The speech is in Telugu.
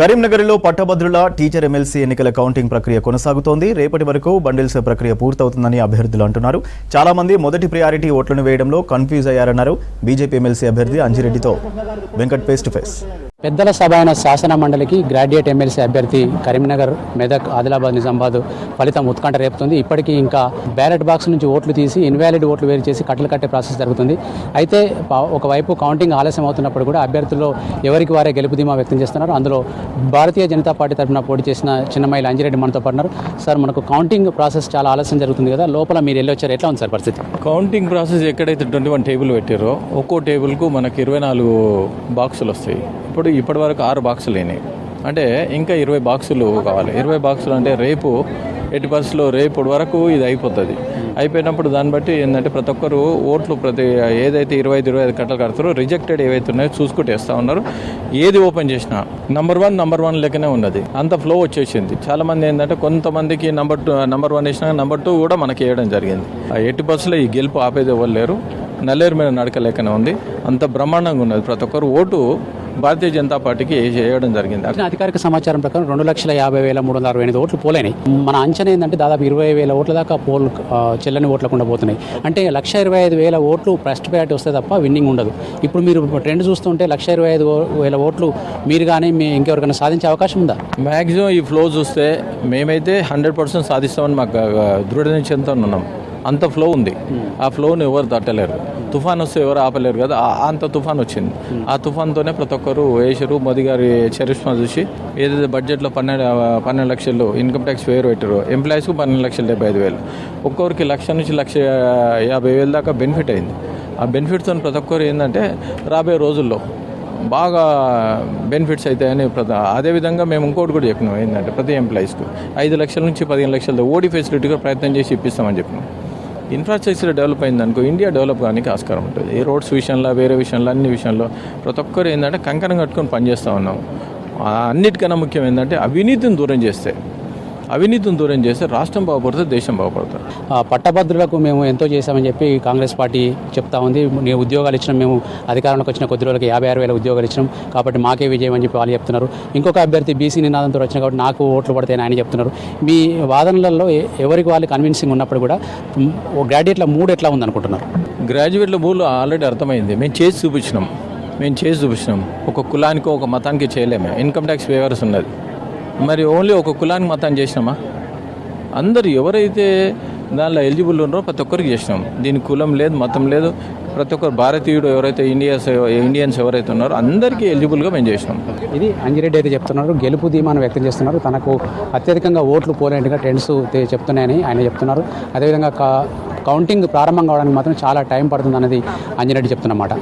కరీంనగర్లో పట్టభద్రుల టీచర్ ఎమ్మెల్సీ ఎన్నికల కౌంటింగ్ ప్రక్రియ కొనసాగుతోంది. రేపటి వరకు బండిల్స్ ప్రక్రియ పూర్తవుతుందని అభ్యర్థులు అంటున్నారు. చాలా మంది మొదటి ప్రయారిటీ ఓట్లను వేయడంలో కన్ఫ్యూజ్ అయ్యారన్నారు. బీజేపీ ఎమ్మెల్సీ అభ్యర్థి అంజిరెడ్డితో వెంకట్ ఫేస్ టు ఫేస్. పెద్దల సభ అయిన శాసన మండలికి గ్రాడ్యుయేట్ ఎమ్మెల్సీ అభ్యర్థి కరీంనగర్, మెదక్, ఆదిలాబాద్, నిజామాబాద్ ఫలితం ఉత్కంఠ రేపుతుంది. ఇప్పటికీ ఇంకా బ్యాలెట్ బాక్స్ నుంచి ఓట్లు తీసి ఇన్వాలిడ్ ఓట్లు వేరు చేసి కట్టలు కట్టే ప్రాసెస్ జరుగుతుంది. అయితే ఒకవైపు కౌంటింగ్ ఆలస్యం అవుతున్నప్పుడు కూడా అభ్యర్థుల్లో ఎవరికి వారే గెలుపు ధీమా వ్యక్తం చేస్తున్నారు. అందులో భారతీయ జనతా పార్టీ తరఫున పోటీ చేసిన చిన్నమైలు అంజిరెడ్డి మనతో పడినారు. సార్, మనకు కౌంటింగ్ ప్రాసెస్ చాలా ఆలస్యం జరుగుతుంది కదా, లోపల మీరు వెళ్ళి వచ్చారు, ఎట్లా ఉంది సార్ పరిస్థితి? కౌంటింగ్ ప్రాసెస్ ఎక్కడైతే 21 టేబుల్ పెట్టారో ఒక్కో టేబుల్కు మనకి 24 బాక్సులు వస్తాయి. ఇప్పటి వరకు 6 బాక్సులు అయినాయి. అంటే ఇంకా 20 బాక్సులు కావాలి. 20 బాక్సులు అంటే రేపు 80% రేపు వరకు ఇది అయిపోతుంది. అయిపోయినప్పుడు దాన్ని బట్టి ఏంటంటే ప్రతి ఒక్కరు ఓట్లు ఏదైతే 25 కట్టలు కడతారో రిజెక్టెడ్ ఏవైతే ఉన్నాయో చూసుకుంటూ వేస్తూ ఉన్నారు. ఏది ఓపెన్ చేసినా నంబర్ వన్ లెక్కనే ఉన్నది. అంత ఫ్లో వచ్చేసింది. చాలామంది ఏంటంటే కొంతమందికి నంబర్ 1 వేసినా నంబర్ 2 కూడా మనకి వేయడం జరిగింది. 80% ఈ గెలుపు ఆపేది ఎవరు లేరు. నల్లేరు మీద నడక లెక్కనే ఉంది. అంత బ్రహ్మాండంగా ఉన్నది. ప్రతి ఒక్కరు ఓటు భారతీయ జనతా పార్టీకి చేయడం జరిగింది. అధికారిక సమాచారం ప్రకారం 2,50,368 ఓట్లు పోలేనాయి. మన అంచనా ఏంటంటే దాదాపు 20,000 ఓట్ల దాకా చెల్లని ఓట్లకుండా పోతున్నాయి. అంటే 1,25,000 ఓట్లు ఫస్ట్ ప్రయారిటీ వస్తే తప్ప విన్నింగ్ ఉండదు. ఇప్పుడు మీరు ట్రెండ్ చూస్తుంటే 1,25,000 ఓట్లు మీరు కానీ ఇంకెవరికైనా సాధించే అవకాశం ఉందా? మ్యాక్సిమం ఈ ఫ్లో చూస్తే మేమైతే 100% సాధిస్తామని మాకు దృఢ నిశ్చయంతో ఉన్నాం. అంత ఫ్లో ఉంది. ఆ ఫ్లోని ఎవరు తట్టలేరు. తుఫాన్ వస్తే ఎవరు ఆపలేరు కదా, అంత తుఫాన్ వచ్చింది. ఆ తుఫాన్తోనే ప్రతి ఒక్కరు వేసారు. మోదీ గారి చరిష్మా చూసి ఏదైతే బడ్జెట్లో 12 లక్షలు ఇన్కమ్ ట్యాక్స్ వేరు పెట్టారు, ఎంప్లాయీస్కు 12,75,000, ఒక్కొక్కరికి 1,00,000 నుంచి 1,50,000 దాకా బెనిఫిట్ అయింది. ఆ బెనిఫిట్తో ప్రతి ఒక్కరు ఏంటంటే రాబోయే రోజుల్లో బాగా బెనిఫిట్స్ అవుతాయని అదేవిధంగా మేము ఇంకోటి కూడా చెప్పినాం. ఏంటంటే ప్రతి ఎంప్లాయీస్కు 5 లక్షల నుంచి 15 లక్షల ఓడి ఫెసిలిటీ కూడా ప్రయత్నం చేసి ఇప్పిస్తామని చెప్పినాం. ఇన్ఫ్రాస్ట్రక్చర్ డెవలప్ అయిందనుకో ఇండియా డెవలప్ కానికి ఆస్కారం ఉంటుంది. ఈ రోడ్స్ విషయంలో, వేరే విషయంలో, అన్ని విషయంలో ప్రతి ఒక్కరు ఏంటంటే కంకణం కట్టుకొని పనిచేస్తూ ఉన్నాం. అన్నిటికన్నా ముఖ్యం ఏంటంటే అవినీతిని దూరం చేస్తే రాష్ట్రం బాగుపడుతుంది, దేశం బాగుపడుతుంది. పట్టభద్రులకు మేము ఎంతో చేశామని చెప్పి కాంగ్రెస్ పార్టీ చెప్తా ఉంది. నేను ఉద్యోగాలు ఇచ్చినాం, మేము అధికారంలోకి వచ్చిన కొద్ది రోజులకి 56,000 ఉద్యోగాలు ఇచ్చినాం, కాబట్టి మాకే విజయం అని చెప్పి వాళ్ళు చెప్తున్నారు. ఇంకొక అభ్యర్థి బీసీ నినాదంతో వచ్చిన కాబట్టి నాకు ఓట్లు పడతాయని ఆయన చెప్తున్నారు. మీ వాదనలలో ఎవరికి వాళ్ళు కన్విన్సింగ్ ఉన్నప్పుడు కూడా గ్రాడ్యుయేట్ల మూడు ఎట్లా ఉందనుకుంటున్నారు? గ్రాడ్యుయేట్ల మూడు ఆల్రెడీ అర్థమైంది. మేము చేసి చూపించినాం. ఒక కులానికి ఒక మతానికి చేయలేము. ఇన్కమ్ ట్యాక్స్ వేవర్స్ ఉన్నది. మరి ఓన్లీ ఒక కులానికి మతాన్ని చేసినామా? అందరు ఎవరైతే దానిలో ఎలిజిబుల్ ఉన్నారో ప్రతి ఒక్కరికి చేసినాం. దీనికి కులం లేదు, మతం లేదు. ప్రతి ఒక్కరు భారతీయుడు ఎవరైతే ఇండియన్స్ ఎవరైతే ఉన్నారో అందరికీ ఎలిజిబుల్గా మేము చేసినాం. ఇది అంజిరెడ్డి అయితే చెప్తున్నారు. గెలుపు ధీమాను వ్యక్తం చేస్తున్నారు. తనకు అత్యధికంగా ఓట్లు పోలేట్టుగా ట్రెండ్స్ చెప్తున్నాయని ఆయన చెప్తున్నారు. అదేవిధంగా కౌంటింగ్ ప్రారంభం కావడానికి మాత్రం చాలా టైం పడుతుంది అనేది అంజిరెడ్డి చెప్తున్నమాట.